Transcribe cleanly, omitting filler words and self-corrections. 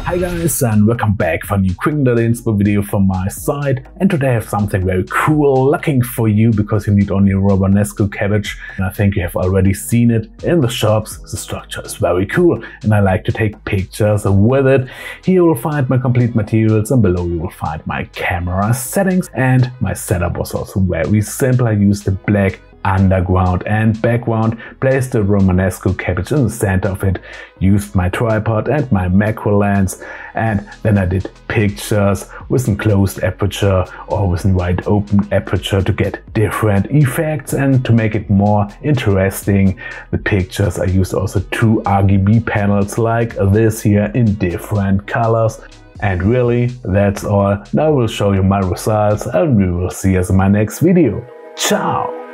Hi guys, and welcome back for a new Q&DI inspo video from my side. And today I have something very cool looking for you because you need only a Romanesco cabbage. And I think you have already seen it in the shops. The structure is very cool and I like to take pictures with it. Here you will find my complete materials and below you will find my camera settings. And my setup was also very simple. I used the black underground and background, placed the Romanesco cabbage in the center of it, used my tripod and my macro lens, and then I did pictures with a closed aperture or with a wide open aperture to get different effects. And to make it more interesting, the pictures I used also two RGB panels like this here in different colors. And really, that's all. Now I will show you my results and we will see us in my next video. Ciao!